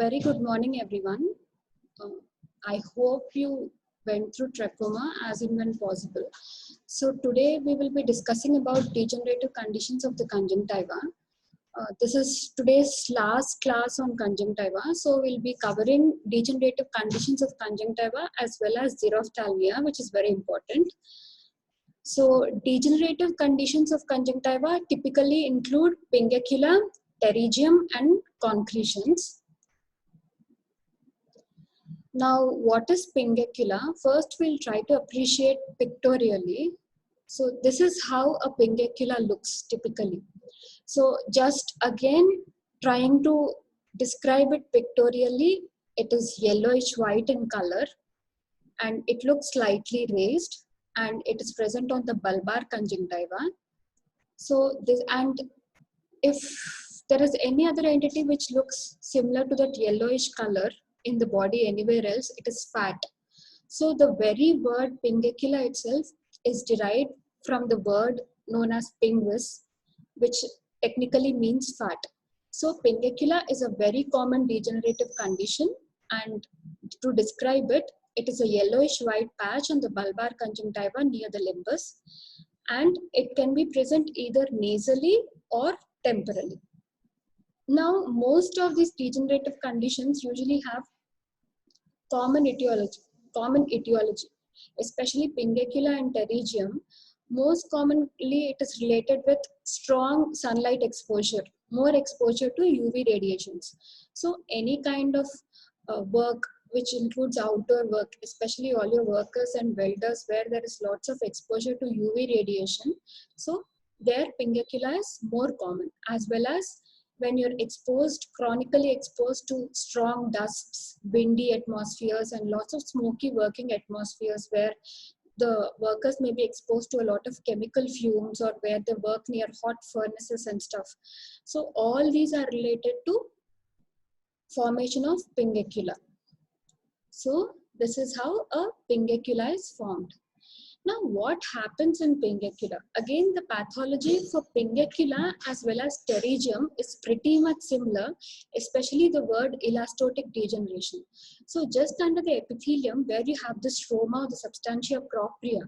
very good morning, everyone. I hope you went through trachoma as and when possible. So today we will be discussing about degenerative conditions of the conjunctiva. This is today's last class on conjunctiva. So we'll be covering degenerative conditions of conjunctiva as well as xerophthalmia, which is very important. So degenerative conditions of conjunctiva typically include pingecula, pterygium, and concretions. Now, what is pingecula? First, we'll try to appreciate pictorially. So this is how a pingecula looks typically. So just again, trying to describe it pictorially, it is yellowish white in color and it looks slightly raised and it is present on the bulbar conjunctiva. So this, and if there is any other entity which looks similar to that yellowish color in the body anywhere else, it is fat. So the very word pingecula itself is derived from the word known as pinguis, which technically means fat. So pingecula is a very common degenerative condition, and to describe it, it is a yellowish white patch on the bulbar conjunctiva near the limbus, and it can be present either nasally or temporally. Now, most of these degenerative conditions usually have common etiology, especially pingecula and pterygium. Most commonly, it is related with strong sunlight exposure, more exposure to UV radiations. So, any kind of work which includes outdoor work, especially all your workers and welders where there is lots of exposure to UV radiation. So, their pingecula is more common, as well as when you're chronically exposed to strong dusts, windy atmospheres, and lots of smoky working atmospheres where the workers may be exposed to a lot of chemical fumes or where they work near hot furnaces and stuff. So all these are related to formation of pingecula. So this is how a pingecula is formed. Now, what happens in pingecula? Again, the pathology for pingecula as well as pterygium is pretty much similar, especially the word elastotic degeneration. So, just under the epithelium, where you have the stroma, the substantia propria,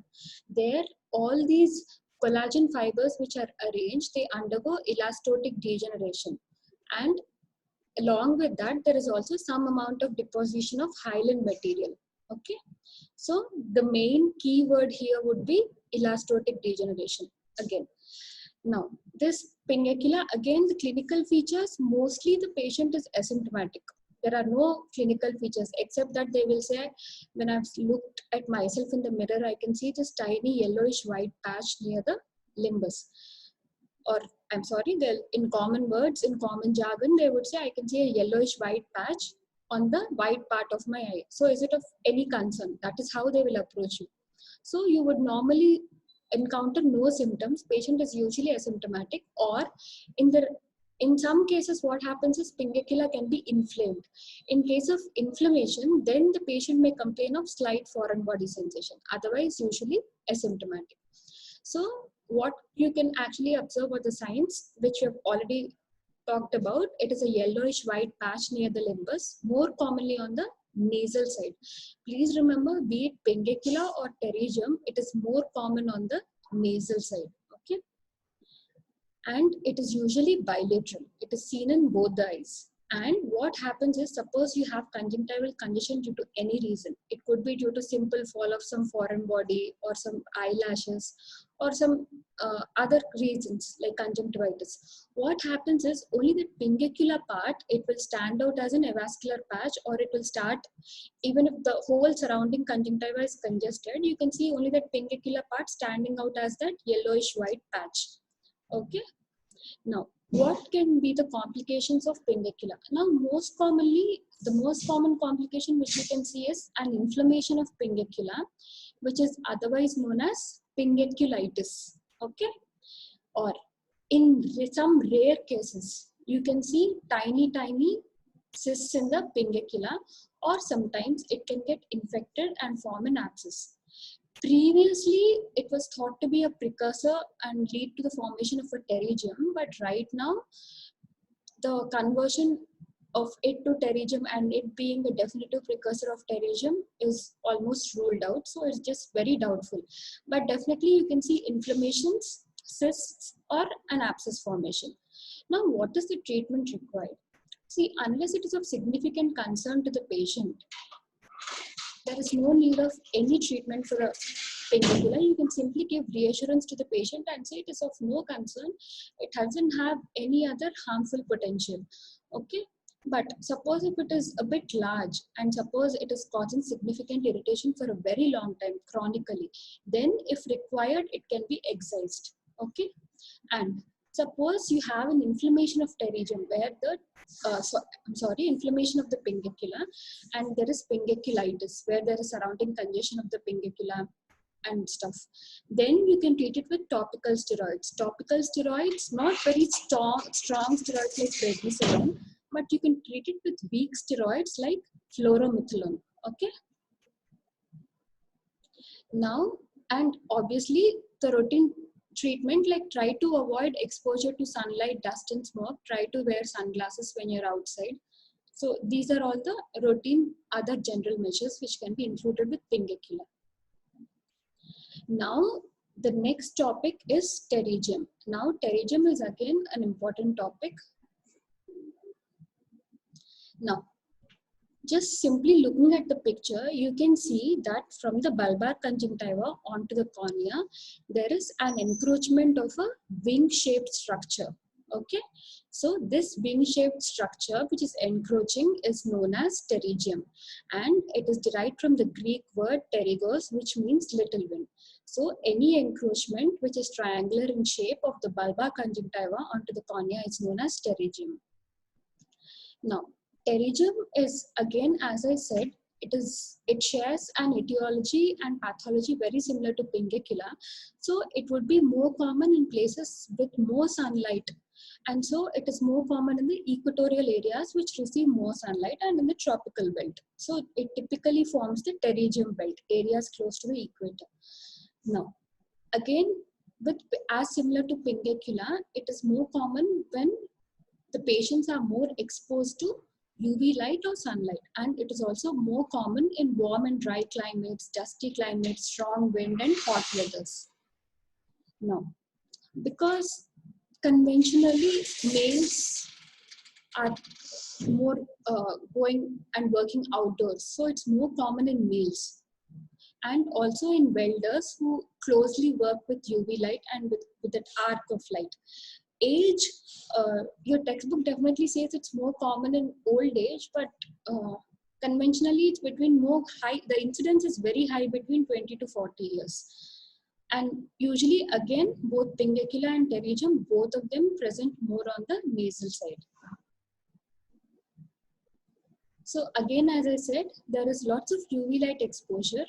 there all these collagen fibers which are arranged, they undergo elastotic degeneration. And along with that, there is also some amount of deposition of hyaline material. Okay. So the main keyword here would be elastotic degeneration again. Now, this pingecula, again, the clinical features, mostly the patient is asymptomatic. There are no clinical features except that they will say, when I've looked at myself in the mirror, I can see this tiny yellowish white patch near the limbus. Or I'm sorry, in common words, in common jargon, they would say, I can see a yellowish white patch on the white part of my eye. So is it of any concern? That is how they will approach you. So you would normally encounter no symptoms. Patient is usually asymptomatic, or in some cases what happens is pingecula can be inflamed. In case of inflammation, then the patient may complain of slight foreign body sensation. Otherwise, usually asymptomatic. So what you can actually observe are the signs which you have already talked about. It is a yellowish white patch near the limbus, more commonly on the nasal side. Please remember, be it pingecula or pterygium, it is more common on the nasal side. Okay, and it is usually bilateral. It is seen in both the eyes. And what happens is, suppose you have conjunctival condition due to any reason. It could be due to simple fall of some foreign body or some eyelashes or some other reasons like conjunctivitis. What happens is, only the pingecula part, it will stand out as an avascular patch, or it will start, even if the whole surrounding conjunctiva is congested, you can see only that pingecula part standing out as that yellowish white patch. Okay. Now, what can be the complications of pingecula? Now, the most common complication which you can see is an inflammation of pingecula, which is otherwise known as pingeculitis. Okay, or in some rare cases, you can see tiny cysts in the pingecula, or sometimes it can get infected and form an abscess. Previously, it was thought to be a precursor and lead to the formation of a pterygium, but right now, the conversion of it to pterygium and it being a definitive precursor of pterygium is almost ruled out. So it's just very doubtful. But definitely you can see inflammations, cysts, or an abscess formation. Now, what is the treatment required? See, unless it is of significant concern to the patient, there is no need of any treatment for a pingula. You can simply give reassurance to the patient and say it is of no concern. It doesn't have any other harmful potential. Okay. But suppose if it is a bit large and suppose it is causing significant irritation for a very long time chronically, then if required, it can be excised. Okay. And suppose you have an inflammation of pterygium where the inflammation of the pingula, and there is pinguculitis where there is surrounding congestion of the pingula and stuff. Then you can treat it with topical steroids. Topical steroids, not very strong steroids like prednisolone, but you can treat it with weak steroids like fluorometholone. Okay. Now, and obviously the routine treatment, like try to avoid exposure to sunlight, dust and smoke, try to wear sunglasses when you're outside. So these are all the routine other general measures which can be included with pingula. Now the next topic is pterygium. Now pterygium is again an important topic. Now just simply looking at the picture, you can see that from the bulbar conjunctiva onto the cornea, there is an encroachment of a wing-shaped structure. Okay, so this wing-shaped structure which is encroaching is known as pterygium, and it is derived from the Greek word pterygos, which means little wing. So any encroachment which is triangular in shape of the bulbar conjunctiva onto the cornea is known as pterygium. Now, pterygium is, again, as I said, it shares an etiology and pathology very similar to pingula. So it would be more common in places with more sunlight. And so it is more common in the equatorial areas which receive more sunlight and in the tropical belt. So it typically forms the pterygium belt, areas close to the equator. Now, again, as similar to pingula, it is more common when the patients are more exposed to UV light or sunlight, and it is also more common in warm and dry climates, dusty climates, strong wind and hot weathers. Now, because conventionally males are more going and working outdoors, so it's more common in males, and also in welders who closely work with UV light and with that arc of light. Age, your textbook definitely says it's more common in old age, but conventionally it's between more high, the incidence is very high between 20 to 40 years. And usually again, both pingula and pterygium, both of them present more on the nasal side. So again, as I said, there is lots of UV light exposure,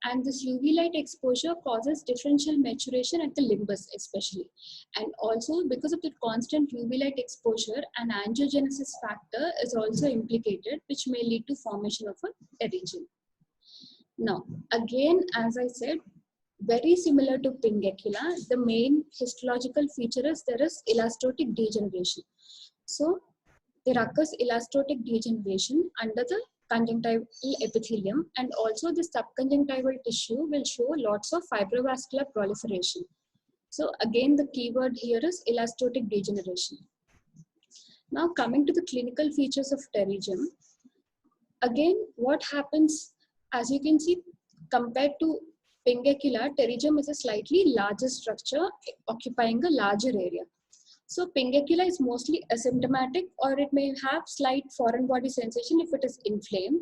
and this UV light exposure causes differential maturation at the limbus especially. And also because of the constant UV light exposure, an angiogenesis factor is also implicated, which may lead to formation of a pterygium. Now, again, as I said, very similar to pingula, the main histological feature is there is elastotic degeneration. So there occurs elastotic degeneration under the conjunctival epithelium, and also the subconjunctival tissue will show lots of fibrovascular proliferation. So again, the keyword here is elastotic degeneration. Now coming to the clinical features of pterygium, again, what happens, as you can see, compared to pingula, pterygium is a slightly larger structure occupying a larger area. So pingula is mostly asymptomatic, or it may have slight foreign body sensation if it is inflamed.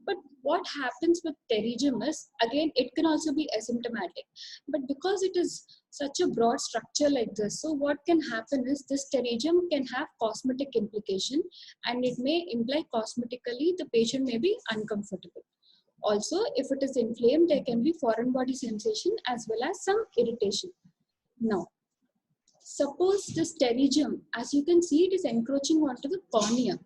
But what happens with pterygium is, again, it can also be asymptomatic. But because it is such a broad structure like this, so what can happen is this pterygium can have cosmetic implication, and it may imply cosmetically the patient may be uncomfortable. Also, if it is inflamed, there can be foreign body sensation as well as some irritation. Now, suppose this pterygium, as you can see, it is encroaching onto the cornea.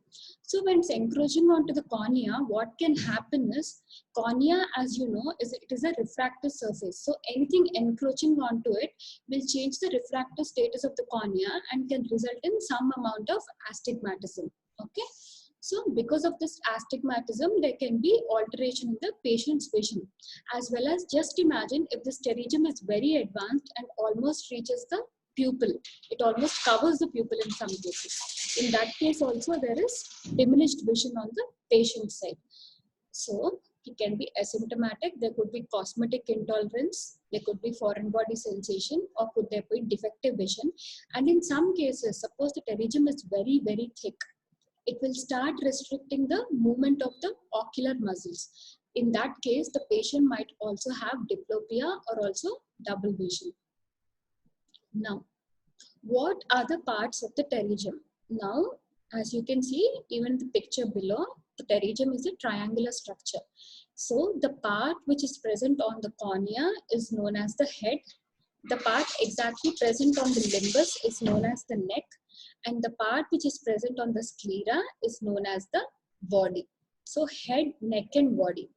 So when it's encroaching onto the cornea, what can happen is, cornea, as you know, it is a refractive surface. So anything encroaching onto it will change the refractive status of the cornea and can result in some amount of astigmatism. Okay. So because of this astigmatism, there can be alteration in the patient's vision. As well as, just imagine if this pterygium is very advanced and almost reaches the pupil. It almost covers the pupil in some cases. In that case also, there is diminished vision on the patient side. So it can be asymptomatic. There could be cosmetic intolerance. There could be foreign body sensation, or could there be defective vision. And in some cases, suppose the pterygium is very, very thick, it will start restricting the movement of the ocular muscles. In that case, the patient might also have diplopia or also double vision. Now, what are the parts of the pterygium? Now, as you can see, even the picture below, the pterygium is a triangular structure. So the part which is present on the cornea is known as the head. The part exactly present on the limbus is known as the neck. And the part which is present on the sclera is known as the body. So head, neck and body.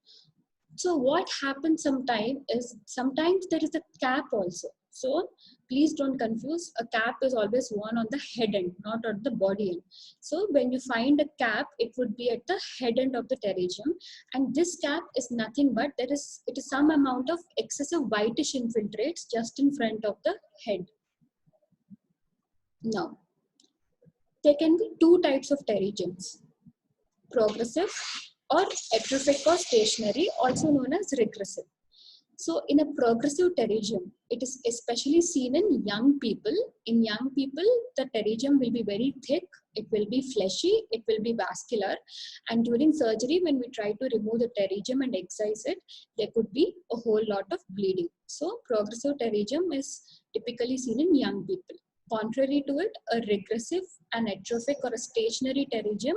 So what happens sometimes there is a cap also. So please don't confuse. A cap is always worn on the head end, not on the body end. So when you find a cap, it would be at the head end of the pterygium. And this cap is nothing but it is some amount of excessive whitish infiltrates just in front of the head. Now, there can be two types of pterygiums: progressive or atrophic or stationary, also known as regressive. So in a progressive pterygium, it is especially seen in young people. In young people, the pterygium will be very thick, it will be fleshy, it will be vascular. And during surgery, when we try to remove the pterygium and excise it, there could be a whole lot of bleeding. So progressive pterygium is typically seen in young people. Contrary to it, a regressive, an atrophic or a stationary pterygium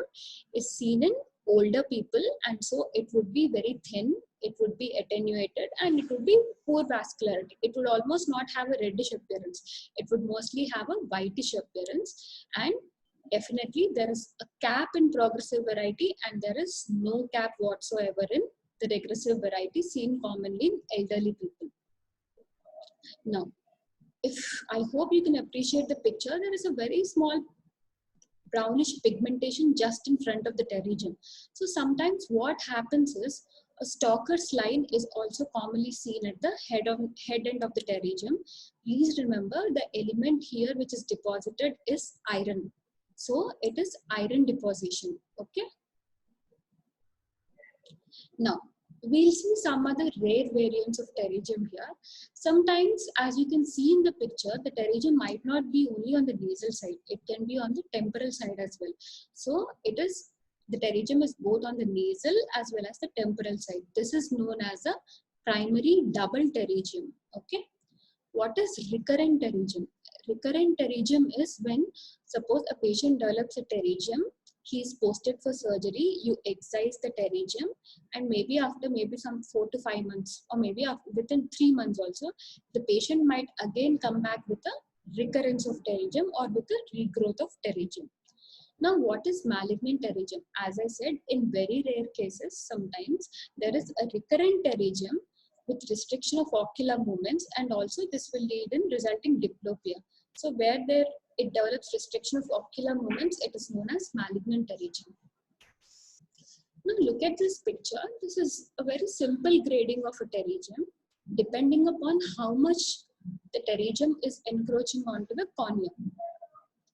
is seen in older people, and so it would be very thin, it would be attenuated, and it would be poor vascularity. It would almost not have a reddish appearance. It would mostly have a whitish appearance. And definitely there is a cap in progressive variety and there is no cap whatsoever in the regressive variety seen commonly in elderly people. Now, I hope you can appreciate the picture. There is a very small brownish pigmentation just in front of the pterygium. So sometimes what happens is a Stocker's line is also commonly seen at the head end of the pterygium. Please remember the element here which is deposited is iron. So it is iron deposition. Okay. Now, we'll see some other rare variants of pterygium here. Sometimes, as you can see in the picture, the pterygium might not be only on the nasal side. It can be on the temporal side as well. So, the pterygium is both on the nasal as well as the temporal side. This is known as a primary double pterygium. Okay. What is recurrent pterygium? Recurrent pterygium is when, suppose a patient develops a pterygium, he is posted for surgery, you excise the pterygium, and maybe after some 4 to 5 months, or maybe within 3 months also, the patient might again come back with a recurrence of pterygium or with a regrowth of pterygium. Now, what is malignant pterygium? As I said, in very rare cases, sometimes there is a recurrent pterygium with restriction of ocular movements, and also this will lead in resulting diplopia. So where it develops restriction of ocular movements, it is known as malignant pterygium. Now look at this picture. This is a very simple grading of a pterygium, depending upon how much the pterygium is encroaching onto the cornea.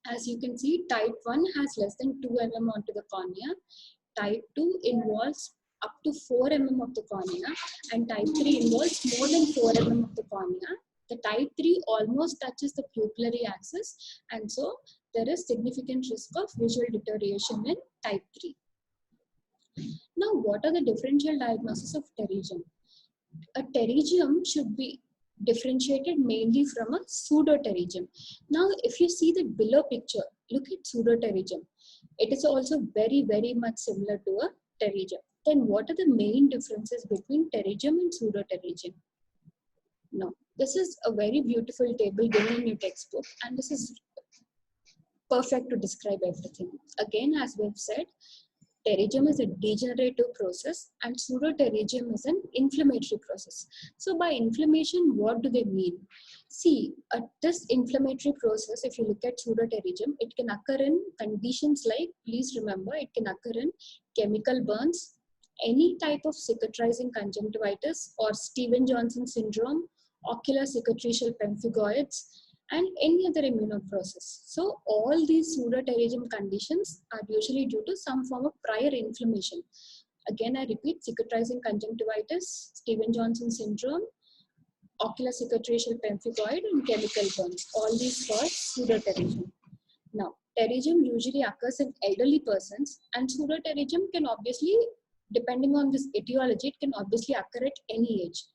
As you can see, type 1 has less than 2 mm onto the cornea. Type 2 involves up to 4 mm of the cornea, and type 3 involves more than 4 mm of the cornea. The type 3 almost touches the pupillary axis, and so there is significant risk of visual deterioration in type 3. Now, what are the differential diagnoses of pterygium? A pterygium should be differentiated mainly from a pseudopterygium. Now, if you see the below picture, look at pseudopterygium. It is also very, very much similar to a pterygium. Then what are the main differences between pterygium and pseudopterygium? Now, this is a very beautiful table given in your textbook, and this is perfect to describe everything. Again, as we've said, Pterygium is a degenerative process and pseudopterygium is an inflammatory process. So by inflammation, what do they mean? See, this inflammatory process, if you look at pseudopterygium, it can occur in conditions like, please remember, it can occur in chemical burns, any type of cicatrizing conjunctivitis or Stevens-Johnson syndrome, ocular cicatricial pemphigoids, and any other immunoprocess. So all these pseudopterygium conditions are usually due to some form of prior inflammation. Again, I repeat, cicatrizing conjunctivitis, Stevens-Johnson syndrome, ocular cicatricial pemphigoid, and chemical burns. All these for pseudopterygium. Now, pterygium usually occurs in elderly persons, and pseudopterygium can obviously, depending on this etiology, it can obviously occur at any age.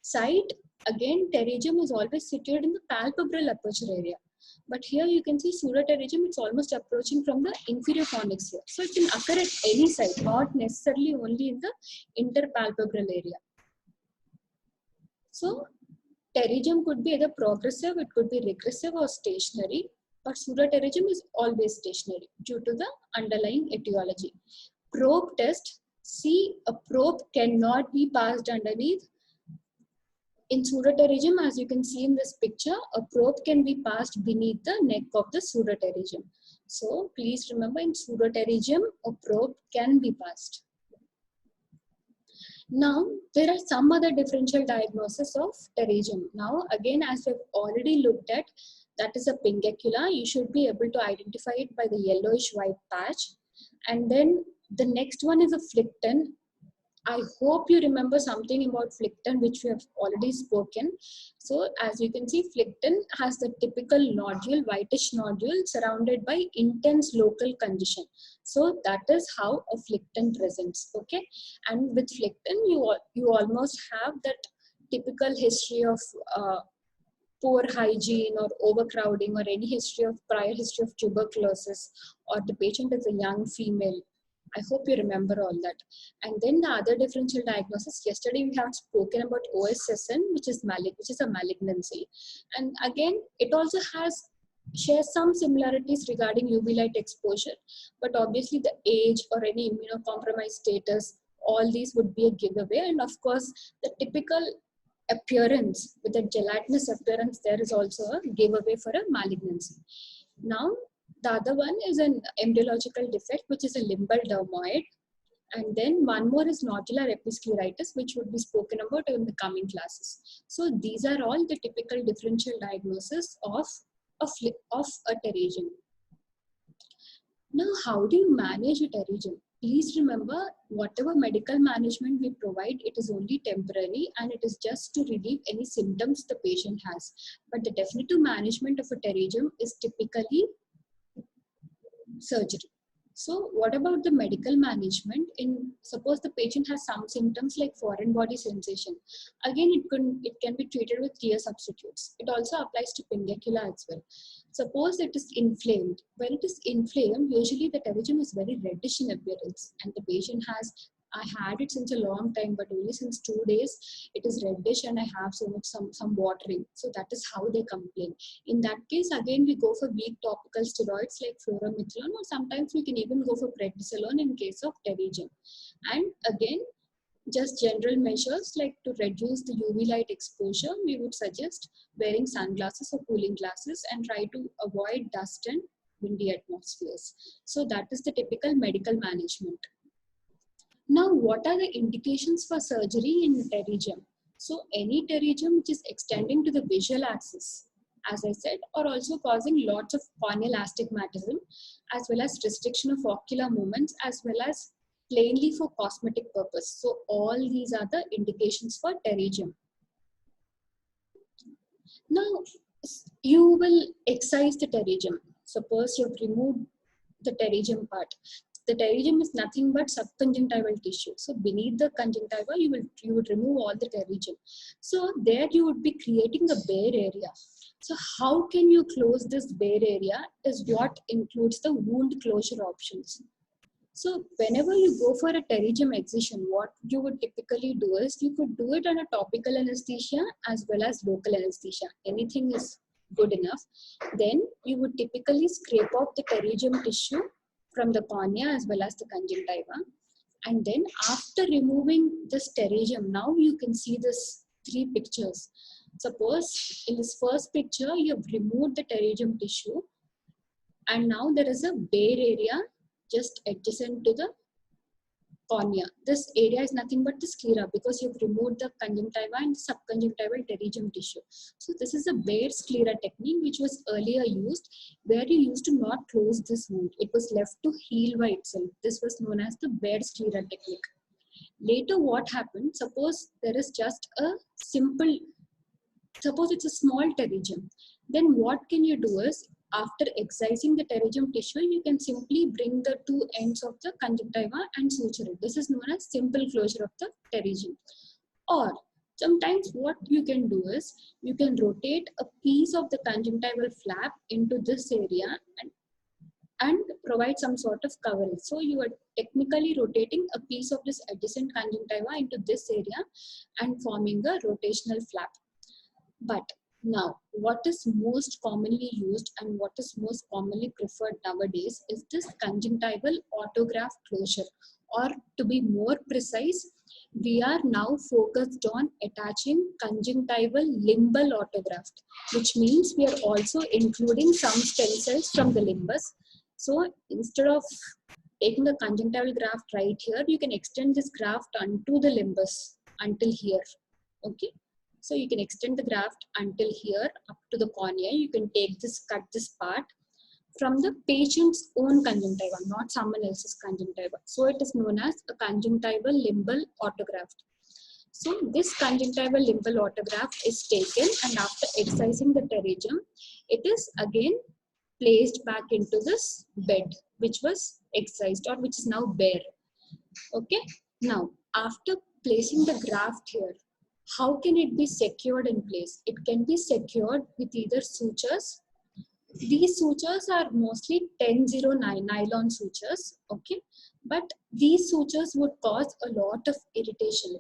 Site, again, pterygium is always situated in the palpebral aperture area. But here you can see pseudopterygium, it's almost approaching from the inferior fornix here. So it can occur at any site, not necessarily only in the interpalpebral area. So pterygium could be either progressive, it could be regressive or stationary, but pseudopterygium is always stationary due to the underlying etiology. Probe test, see, a probe cannot be passed underneath. In pseudopterygium, as you can see in this picture, a probe can be passed beneath the neck of the pseudopterygium. So please remember, in pseudopterygium, a probe can be passed. Now, there are some other differential diagnosis of pterygium. Now, again, as we've already looked at, that is a pingacula. You should be able to identify it by the yellowish white patch. And then the next one is a Flickton. I hope you remember something about Flickton, which we have already spoken. So as you can see, Flickton has the typical nodule, whitish nodule surrounded by intense local congestion. So that is how a Flickton presents, okay? And with Flickton, you almost have that typical history of poor hygiene or overcrowding or any prior history of tuberculosis, or the patient is a young female. I hope you remember all that. And then the other differential diagnosis, yesterday we have spoken about OSSN, which is a malignancy. And again, it also shares some similarities regarding UV light exposure, but obviously the age or any immunocompromised status, all these would be a giveaway. And of course, the typical appearance with a gelatinous appearance, there is also a giveaway for a malignancy. Now, the other one is an embryological defect, which is a limbal dermoid. And then one more is nodular episcleritis, which would be spoken about in the coming classes. So these are all the typical differential diagnosis of a pterygium. Now, how do you manage a pterygium? Please remember, whatever medical management we provide, it is only temporary and it is just to relieve any symptoms the patient has. But the definitive management of a pterygium is typically surgery. So what about the medical management? Suppose the patient has some symptoms like foreign body sensation. Again, it can be treated with tear substitutes. It also applies to pingacula as well. Suppose it is inflamed. When it is inflamed, usually the pterygium is very reddish in appearance, and the patient has, I had it since a long time, but only since 2 days, it is reddish and I have so much some watering. So that is how they complain. In that case, again, we go for weak topical steroids like fluoromethalone, or sometimes we can even go for prednisolone in case of pterygium. And again, just general measures like to reduce the UV light exposure, we would suggest wearing sunglasses or cooling glasses and try to avoid dust and windy atmospheres. So that is the typical medical management. Now, what are the indications for surgery in pterygium? So any pterygium which is extending to the visual axis, as I said, or also causing lots of corneal astigmatism, as well as restriction of ocular movements, as well as plainly for cosmetic purpose. So all these are the indications for pterygium. Now, you will excise the pterygium. Suppose you have removed the pterygium part. The pterygium is nothing but subconjunctival tissue. So beneath the conjunctiva, you would remove all the pterygium. So there you would be creating a bare area. So how can you close this bare area is what includes the wound closure options. So whenever you go for a pterygium excision, what you would typically do is you could do it on a topical anesthesia as well as local anesthesia. Anything is good enough. Then you would typically scrape off the pterygium tissue from the cornea as well as the conjunctiva. And then after removing this pterygium, now you can see this three pictures. Suppose in this first picture, you have removed the pterygium tissue, and now there is a bare area just adjacent to the cornea. This area is nothing but the sclera because you've removed the conjunctiva and subconjunctival pterygium tissue. So this is a bare sclera technique which was earlier used, where you used to not close this wound. It was left to heal by itself. This was known as the bare sclera technique. Later what happened, suppose there is just a simple, suppose it's a small pterygium, then what can you do is, after excising the pterygium tissue, you can simply bring the two ends of the conjunctiva and suture it. This is known as simple closure of the pterygium. Or sometimes what you can do is, you can rotate a piece of the conjunctival flap into this area and provide some sort of coverage. So you are technically rotating a piece of this adjacent conjunctiva into this area and forming a rotational flap. But now, what is most commonly used and what is most commonly preferred nowadays is this conjunctival autograft closure. Or to be more precise, we are now focused on attaching conjunctival limbal autograft, which means we are also including some stem cells from the limbus. So instead of taking the conjunctival graft right here, you can extend this graft onto the limbus until here. Okay. So you can extend the graft until here up to the cornea. You can take this, cut this part from the patient's own conjunctiva, not someone else's conjunctiva. So it is known as a conjunctival limbal autograft. So this conjunctival limbal autograft is taken, and after excising the pterygium, it is again placed back into this bed which was excised or which is now bare. Okay. Now after placing the graft here, how can it be secured in place? It can be secured with either sutures. These sutures are mostly 1009 nylon sutures, okay? But these sutures would cause a lot of irritation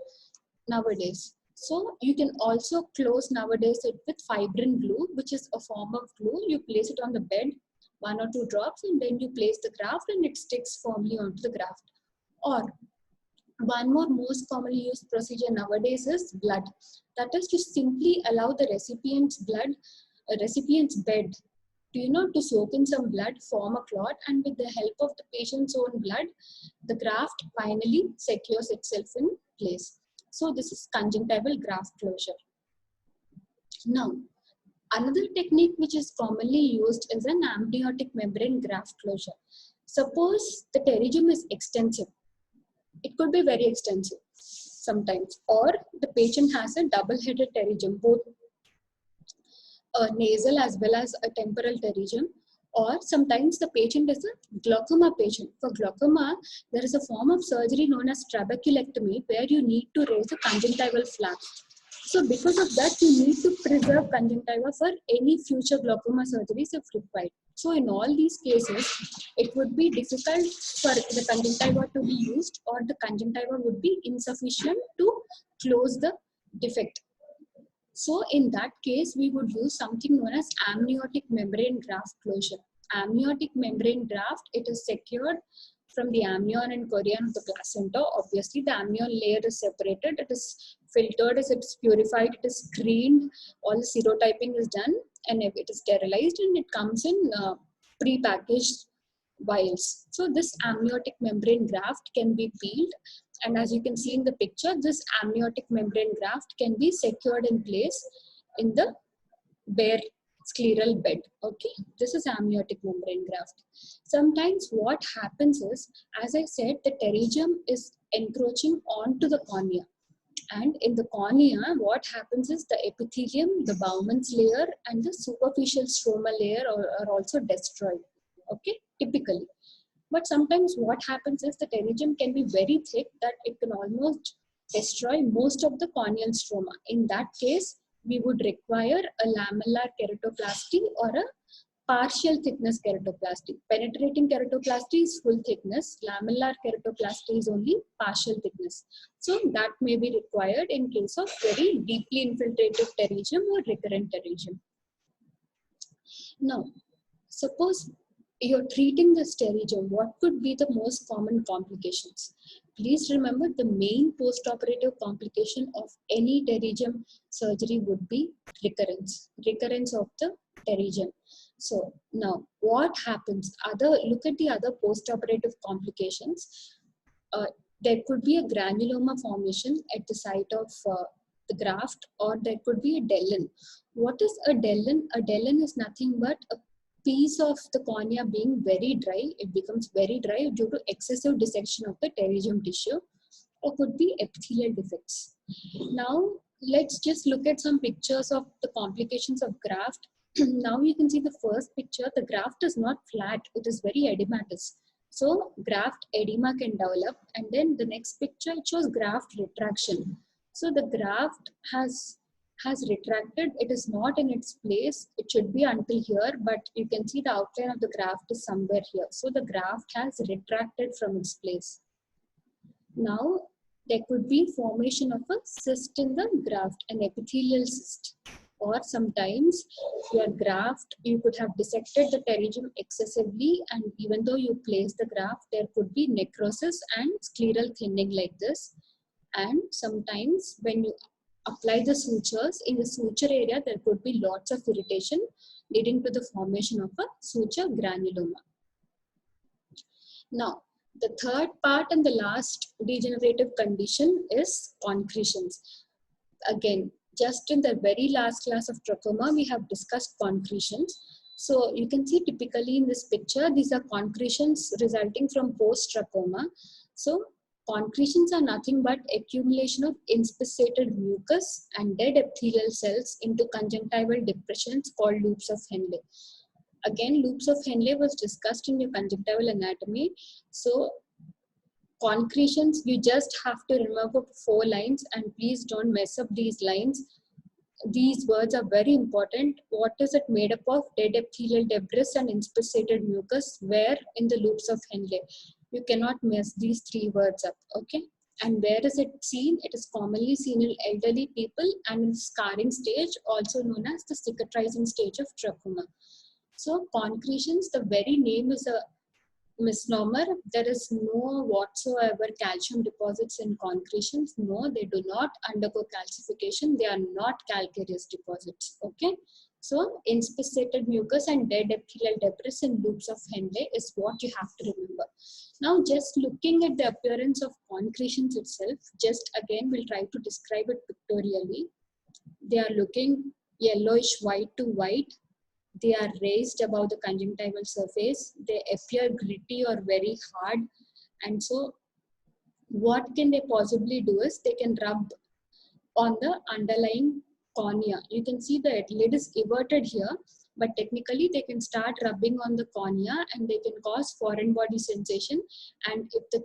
nowadays. So you can also close nowadays it with fibrin glue, which is a form of glue. You place it on the bed, 1 or 2 drops, and then you place the graft and it sticks firmly onto the graft. Or one more most commonly used procedure nowadays is blood. That is to simply allow the recipient's bed to soak in some blood, form a clot, and with the help of the patient's own blood, the graft finally secures itself in place. So this is conjunctival graft closure. Now, another technique which is commonly used is an amniotic membrane graft closure. Suppose the pterygium is extensive. It could be very extensive sometimes, or the patient has a double-headed pterygium, both a nasal as well as a temporal pterygium, or sometimes the patient is a glaucoma patient. For glaucoma, there is a form of surgery known as trabeculectomy where you need to raise the conjunctival flap. So because of that, you need to preserve conjunctiva for any future glaucoma surgeries if required. So in all these cases, it would be difficult for the conjunctiva to be used, or the conjunctiva would be insufficient to close the defect. So in that case, we would use something known as amniotic membrane graft closure. Amniotic membrane graft, it is secured from the amnion and chorion of the placenta. Obviously, the amnion layer is separated, it is filtered, it is purified, it is screened, all the serotyping is done, and it is sterilized, and it comes in pre-packaged vials. So this amniotic membrane graft can be peeled, and as you can see in the picture, this amniotic membrane graft can be secured in place in the bare scleral bed. Okay, this is amniotic membrane graft. Sometimes what happens is, as I said, the pterygium is encroaching onto the cornea, and in the cornea what happens is the epithelium, the Bowman's layer, and the superficial stroma layer are also destroyed. Okay, typically. But sometimes what happens is the pterygium can be very thick that it can almost destroy most of the corneal stroma. In that case, we would require a lamellar keratoplasty or a partial thickness keratoplasty. Penetrating keratoplasty is full thickness. Lamellar keratoplasty is only partial thickness. So that may be required in case of very deeply infiltrated pterygium or recurrent pterygium. Now, suppose you're treating the pterygium, what could be the most common complications? Please remember the main post-operative complication of any pterygium surgery would be recurrence of the pterygium. So now what happens? Look at the other post-operative complications. There could be a granuloma formation at the site of the graft, or there could be a Dellin. What is a Dellin? A Dellin is nothing but a piece of the cornea being very dry. It becomes very dry due to excessive dissection of the pterygium tissue, or could be epithelial defects. Now let's just look at some pictures of the complications of graft. Now you can see the first picture. The graft is not flat, it is very edematous. So graft edema can develop, and then the next picture, it shows graft retraction. So the graft has retracted. It is not in its place. It should be until here, but you can see the outline of the graft is somewhere here. So the graft has retracted from its place. Now there could be formation of a cyst in the graft, an epithelial cyst. Or sometimes your graft, you could have dissected the pterygium excessively, and even though you place the graft, there could be necrosis and scleral thinning like this. And sometimes when you apply the sutures, in the suture area, there could be lots of irritation leading to the formation of a suture granuloma. Now, the third part and the last degenerative condition is concretions. Again, just in the very last class of trachoma, we have discussed concretions. So you can see typically in this picture, these are concretions resulting from post-trachoma. So concretions are nothing but accumulation of inspissated mucus and dead epithelial cells into conjunctival depressions called loops of Henle. Again, loops of Henle was discussed in your conjunctival anatomy. So concretions, you just have to remember 4 lines, and please don't mess up these lines. These words are very important. What is it made up of? Dead epithelial debris and inspissated mucus. Where? In the loops of Henle. You cannot mess these 3 words up, okay? And where is it seen? It is commonly seen in elderly people and in the scarring stage, also known as the cicatrizing stage of trachoma. So concretions, the very name is a misnomer. There is no whatsoever calcium deposits in concretions. No, they do not undergo calcification. They are not calcareous deposits. Okay. So inspissated mucus and dead epithelial debris in loops of Henle is what you have to remember. Now, just looking at the appearance of concretions itself, just again we'll try to describe it pictorially. They are looking yellowish white to white. They are raised above the conjunctival surface. They appear gritty or very hard. And so what can they possibly do is they can rub on the underlying cornea. You can see the lid is everted here, but technically they can start rubbing on the cornea and they can cause foreign body sensation. And if the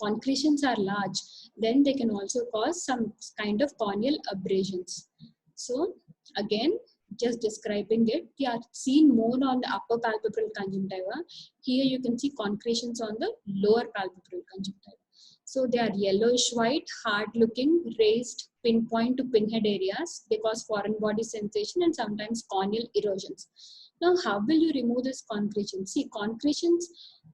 concretions are large, then they can also cause some kind of corneal abrasions. So again, just describing it, they are seen more on the upper palpebral conjunctiva. Here you can see concretions on the lower palpebral conjunctiva. So they are yellowish white, hard looking, raised pinpoint to pinhead areas. They cause foreign body sensation and sometimes corneal erosions. Now, how will you remove this concretion? See, concretions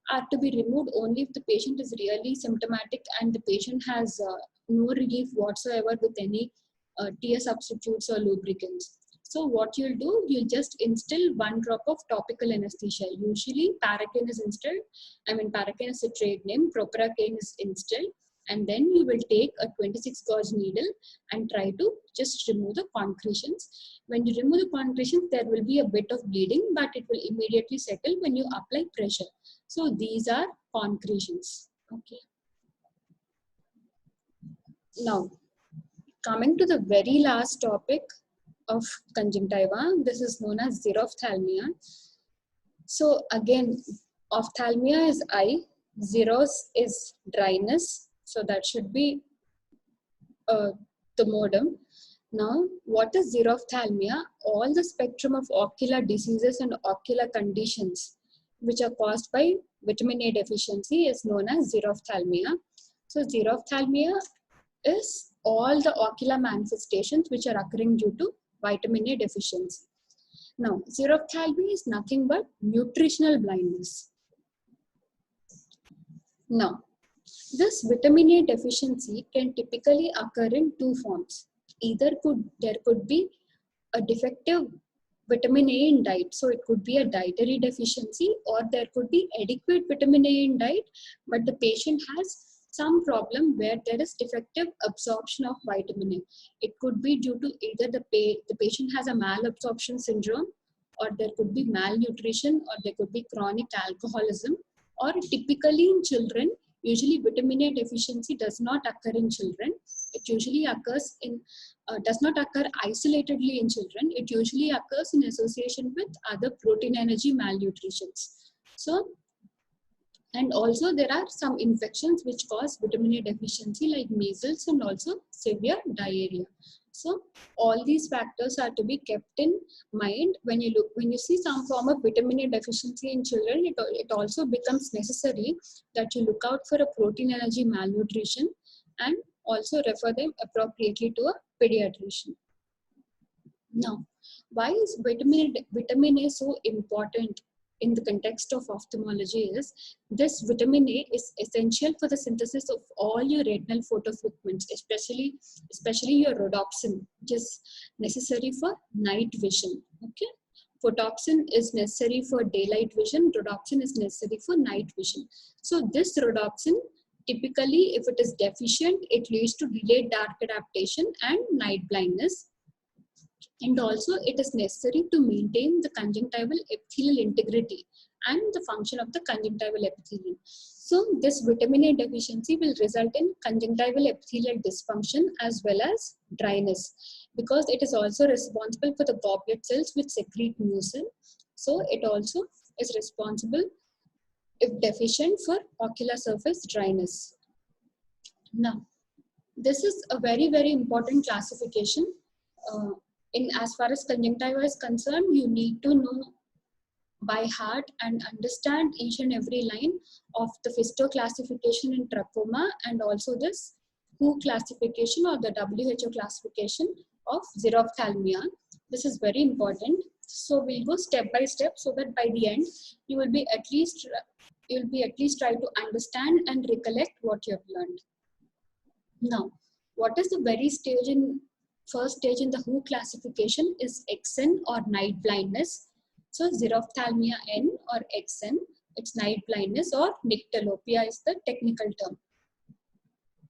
are to be removed only if the patient is really symptomatic and the patient has no relief whatsoever with any tear substitutes or lubricants. So what you'll do, you'll just instill 1 drop of topical anesthesia. Usually Paracaine is instilled. Paracaine is a trade name. Proparacaine is instilled. And then you will take a 26 gauge needle and try to just remove the concretions. When you remove the concretions, there will be a bit of bleeding, but it will immediately settle when you apply pressure. So these are concretions. Okay. Now, coming to the very last topic of conjunctiva, this is known as xerophthalmia. So again, ophthalmia is eye, xeros is dryness, so that should be the modem. Now, what is xerophthalmia? All the spectrum of ocular diseases and ocular conditions which are caused by vitamin A deficiency is known as xerophthalmia. So xerophthalmia is all the ocular manifestations which are occurring due to vitamin A deficiency. Now, xerophthalmia is nothing but nutritional blindness. Now, this vitamin A deficiency can typically occur in two forms. Either there could be a defective vitamin A in diet, so it could be a dietary deficiency, or there could be adequate vitamin A in diet, but the patient has some problem where there is defective absorption of vitamin A. It could be due to either the patient has a malabsorption syndrome, or there could be malnutrition, or there could be chronic alcoholism, or typically in children, usually vitamin A deficiency does not occur in children. It usually occurs in does not occur isolatedly in children. It usually occurs in association with other protein energy malnutritions. So, and also there are some infections which cause vitamin A deficiency like measles and also severe diarrhea. So all these factors are to be kept in mind when you see some form of vitamin A deficiency in children. It also becomes necessary that you look out for a protein energy malnutrition and also refer them appropriately to a pediatrician. Now, why is vitamin A so important in the context of ophthalmology is this vitamin A is essential for the synthesis of all your retinal photopigments, especially your rhodopsin, which is necessary for night vision. Okay, photoxin is necessary for daylight vision, rhodopsin is necessary for night vision. So this rhodopsin, typically if it is deficient, it leads to delayed dark adaptation and night blindness. And also it is necessary to maintain the conjunctival epithelial integrity and the function of the conjunctival epithelium. So this vitamin A deficiency will result in conjunctival epithelial dysfunction as well as dryness, because it is also responsible for the goblet cells which secrete mucin. So it also is responsible, if deficient, for ocular surface dryness. Now, this is a very, very important classification. In as far as conjunctiva is concerned, you need to know by heart and understand each and every line of the Fisto classification in trachoma and also this WHO classification or the WHO classification of xerophthalmia. This is very important. So we'll go step by step so that by the end you will be at least try to understand and recollect what you have learned. Now, what is the first stage in the WHO classification is XN or night blindness. So xerophthalmia N or XN, it's night blindness, or nyctalopia is the technical term.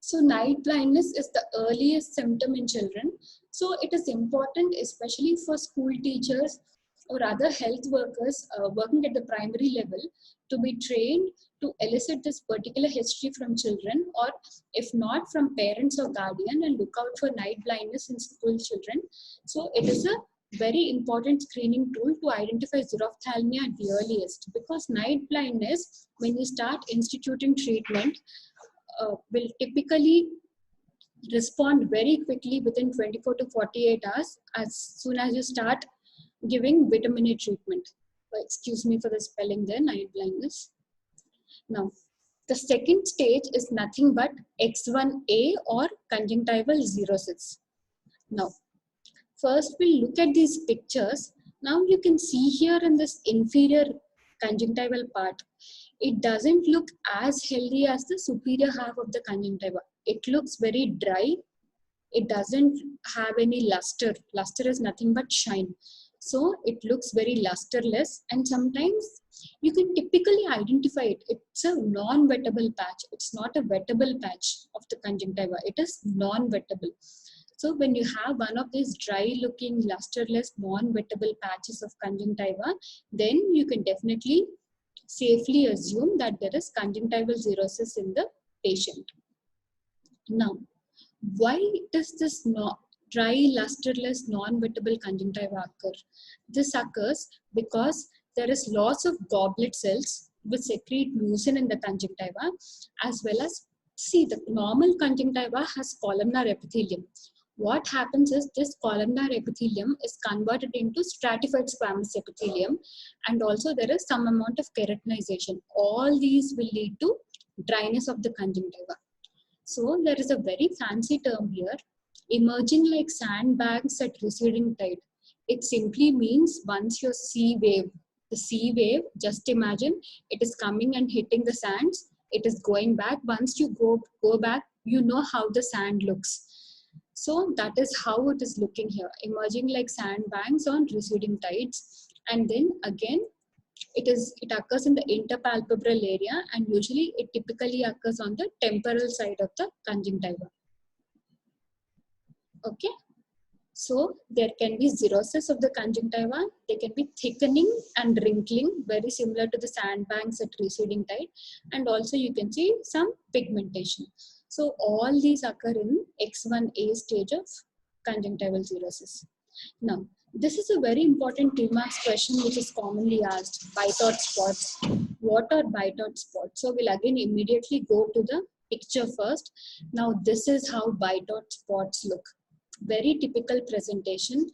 So night blindness is the earliest symptom in children. So it is important, especially for school teachers or other health workers working at the primary level, to be trained to elicit this particular history from children, or if not, from parents or guardian, and look out for night blindness in school children. So it is a very important screening tool to identify xerophthalmia at the earliest, because night blindness, when you start instituting treatment, will typically respond very quickly within 24 to 48 hours as soon as you start giving vitamin A treatment. Excuse me for the spelling there, night blindness. Now, the second stage is nothing but X1A or conjunctival xerosis. Now, first we'll look at these pictures. Now you can see here in this inferior conjunctival part, it doesn't look as healthy as the superior half of the conjunctiva. It looks very dry. It doesn't have any luster. Luster is nothing but shine. So it looks very lusterless, and sometimes you can typically identify it. It's a non-wettable patch. It's not a wettable patch of the conjunctiva. It is non-wettable. So when you have one of these dry looking lusterless non-wettable patches of conjunctiva, then you can definitely safely assume that there is conjunctival xerosis in the patient. Now, why does this dry, lusterless, non-wettable conjunctiva occur? This occurs because there is loss of goblet cells which secrete mucin in the conjunctiva, as well as, see, the normal conjunctiva has columnar epithelium. What happens is this columnar epithelium is converted into stratified squamous epithelium, and also there is some amount of keratinization. All these will lead to dryness of the conjunctiva. So there is a very fancy term here, emerging like sandbags at receding tide. It simply means once your the sea wave, just imagine it is coming and hitting the sands, it is going back. Once you go back, you know how the sand looks. So that is how it is looking here, emerging like sandbanks on receding tides. And then again, it occurs in the interpalpebral area, and usually it typically occurs on the temporal side of the conjunctiva. Okay. So there can be xerosis of the conjunctiva. There can be thickening and wrinkling, very similar to the sandbanks at receding tide. And also you can see some pigmentation. So all these occur in X1A stage of conjunctival xerosis. Now, this is a very important 2 marks question which is commonly asked. Bitot spots. What are bitot spots? So we'll again immediately go to the picture first. Now this is how bitot spots look. Very typical presentation.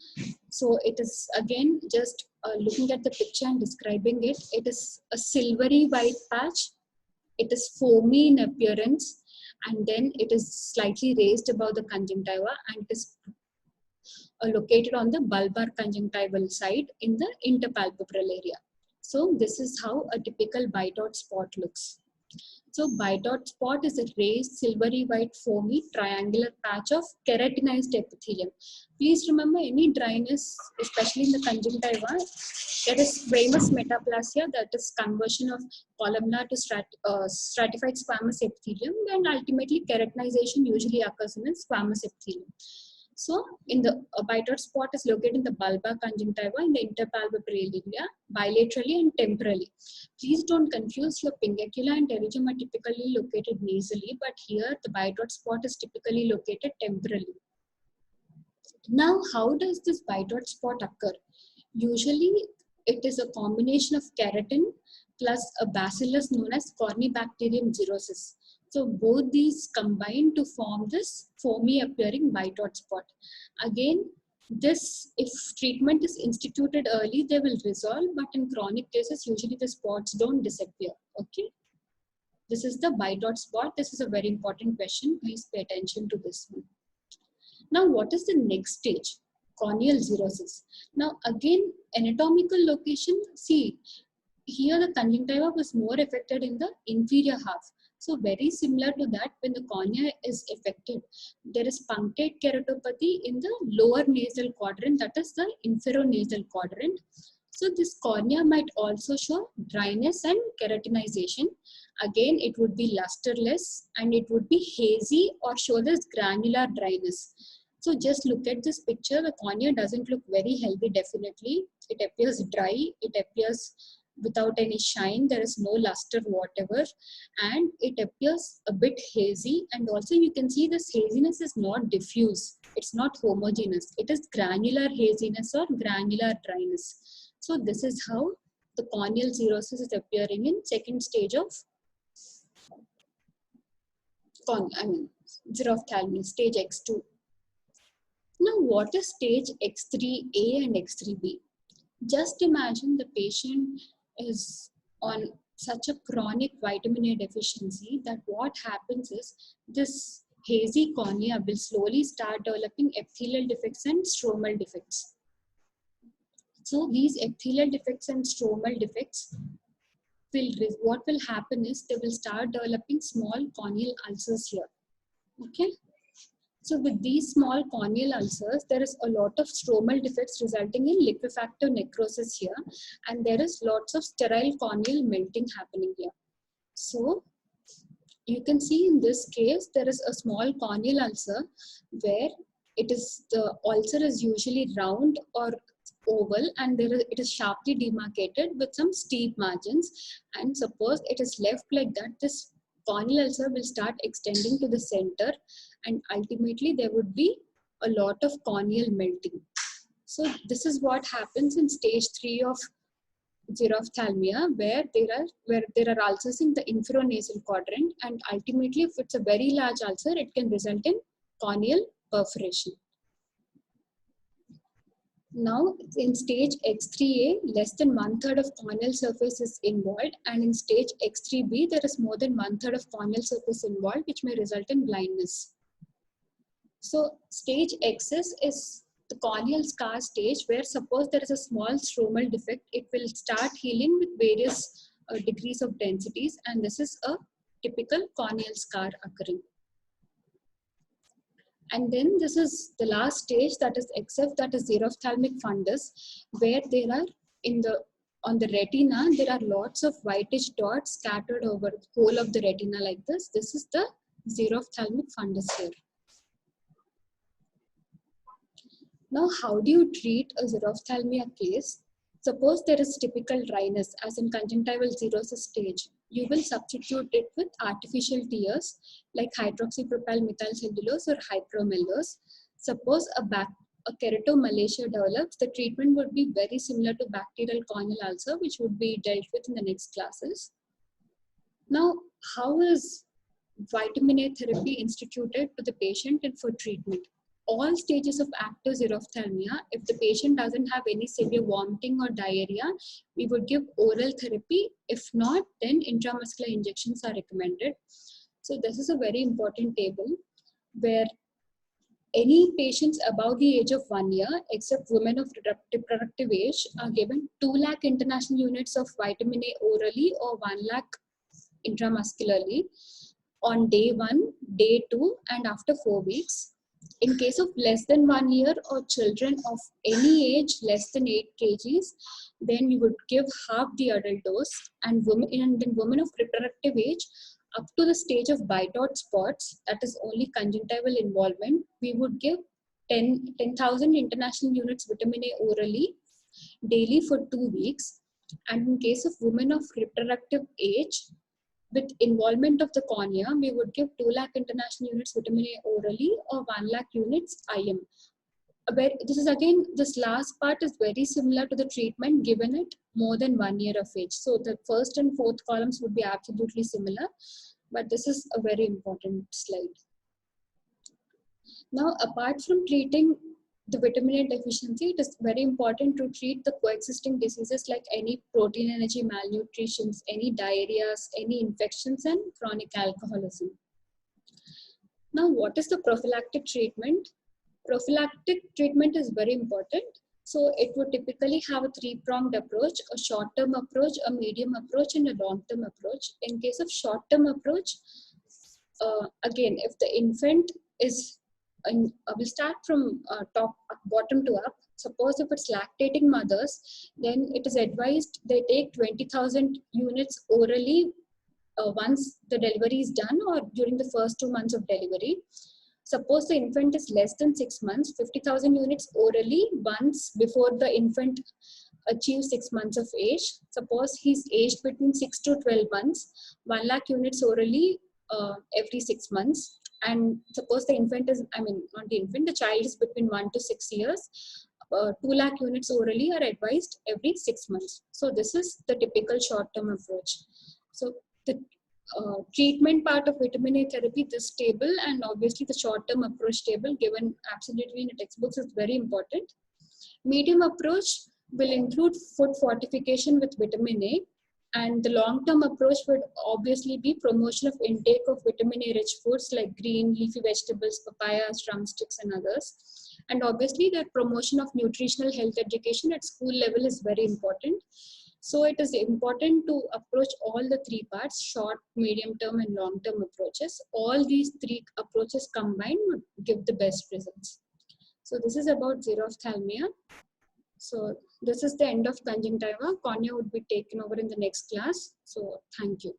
So it is again just looking at the picture and describing it. It is a silvery white patch. It is foamy in appearance, and then it is slightly raised above the conjunctiva, and it is located on the bulbar conjunctival side in the interpalpebral area. So this is how a typical bitot spot looks. So bitot spot is a raised silvery white foamy triangular patch of keratinized epithelium. Please remember, any dryness, especially in the conjunctiva, there is squamous metaplasia, that is conversion of columnar to stratified squamous epithelium, and ultimately keratinization usually occurs in a squamous epithelium. So in the bitot spot is located in the bulbar conjunctiva in the interpalpebral area, bilaterally and temporally. Please don't confuse, your pingacula and pterygium are typically located nasally, but here the bitot spot is typically located temporally. Now, how does this bitot spot occur? Usually it is a combination of keratin plus a bacillus known as Cornybacterium xerosis. So both these combine to form this foamy appearing bitot spot. Again, this, if treatment is instituted early, they will resolve, but in chronic cases, usually the spots don't disappear. Okay. This is the bitot spot. This is a very important question. Please pay attention to this one. Now, what is the next stage? Corneal xerosis. Now, again, anatomical location, see, here the conjunctiva was more affected in the inferior half. So very similar to that, when the cornea is affected, there is punctate keratopathy in the lower nasal quadrant, that is the inferonasal quadrant. So this cornea might also show dryness and keratinization. Again, it would be lusterless and it would be hazy or show this granular dryness. So just look at this picture. The cornea doesn't look very healthy, definitely. It appears dry. It appears without any shine. There is no luster whatever. And it appears a bit hazy. And also you can see this haziness is not diffuse. It's not homogeneous. It is granular haziness or granular dryness. So this is how the corneal xerosis is appearing in second stage of xerophthalmia, stage X2. Now, what is stage X3A and X3B? Just imagine the patient is on such a chronic vitamin A deficiency that what happens is this hazy cornea will slowly start developing epithelial defects and stromal defects. So these epithelial defects and stromal defects what will happen is they will start developing small corneal ulcers here. Okay. So with these small corneal ulcers, there is a lot of stromal defects resulting in liquefactive necrosis here, and there is lots of sterile corneal melting happening here. So you can see in this case, there is a small corneal ulcer where the ulcer is usually round or oval, and it is sharply demarcated with some steep margins. And suppose it is left like that, this corneal ulcer will start extending to the center, and ultimately there would be a lot of corneal melting. So this is what happens in stage 3 of xerophthalmia, where there are ulcers in the inferonasal quadrant, and ultimately if it's a very large ulcer, it can result in corneal perforation. Now, in stage X3A, less than 1/3 of corneal surface is involved, and in stage X3B, there is more than 1/3 of corneal surface involved, which may result in blindness. So, stage XS is the corneal scar stage, where suppose there is a small stromal defect, it will start healing with various degrees of densities, and this is a typical corneal scar occurring. And then this is the last stage, that is XF, that is xerophthalmic fundus, where there are on the retina, there are lots of whitish dots scattered over the whole of the retina like this. This is the xerophthalmic fundus here. Now, how do you treat a xerophthalmia case? Suppose there is typical dryness, as in conjunctival xerosis stage. You will substitute it with artificial tears like hydroxypropyl methylcellulose or hypromellose. Suppose a keratomalacia develops, the treatment would be very similar to bacterial corneal ulcer, which would be dealt with in the next classes. Now, how is vitamin A therapy instituted to the patient and for treatment? All stages of active xerophthalmia, if the patient doesn't have any severe vomiting or diarrhea, we would give oral therapy. If not, then intramuscular injections are recommended. So this is a very important table where any patients above the age of 1 year, except women of reproductive age, are given 2 lakh international units of vitamin A orally or 1 lakh intramuscularly on day 1, day 2, and after 4 weeks. In case of less than 1 year or children of any age less than 8 kgs, then we would give half the adult dose, and women of reproductive age up to the stage of bite-out spots, that is only conjunctival involvement, we would give 10,000 international units vitamin A orally daily for 2 weeks. And in case of women of reproductive age, with involvement of the cornea, we would give 2 lakh international units vitamin A orally or 1 lakh units IM. This is again, this last part is very similar to the treatment given at more than 1 year of age. So the first and fourth columns would be absolutely similar, but this is a very important slide. Now, apart from treating the vitamin A deficiency, it is very important to treat the coexisting diseases like any protein energy malnutrition, any diarrheas, any infections, and chronic alcoholism. Now, what is the prophylactic treatment? Prophylactic treatment is very important. So it would typically have a 3-pronged approach: a short-term approach, a medium approach, and a long-term approach. In case of short-term approach, again, if the infant is, we'll start from bottom to up. Suppose if it's lactating mothers, then it is advised they take 20,000 units orally once the delivery is done or during the first 2 months of delivery. Suppose the infant is less than 6 months, 50,000 units orally once before the infant achieves 6 months of age. Suppose he's aged between 6 to 12 months, 1 lakh units orally every 6 months. And suppose the infant is, not the infant, the child is between 1 to 6 years, 2 lakh units orally are advised every 6 months. So this is the typical short-term approach. So the treatment part of vitamin A therapy, this table, and obviously the short-term approach table given absolutely in the textbooks is very important. Medium approach will include food fortification with vitamin A, and the long-term approach would obviously be promotion of intake of vitamin A-rich foods like green leafy vegetables, papayas, drumsticks, and others. And obviously the promotion of nutritional health education at school level is very important. So it is important to approach all the 3 parts: short, medium term, and long term approaches. All these 3 approaches combined would give the best results. So this is about xerophthalmia. So this is the end of conjunctiva. Cornea would be taken over in the next class. So thank you.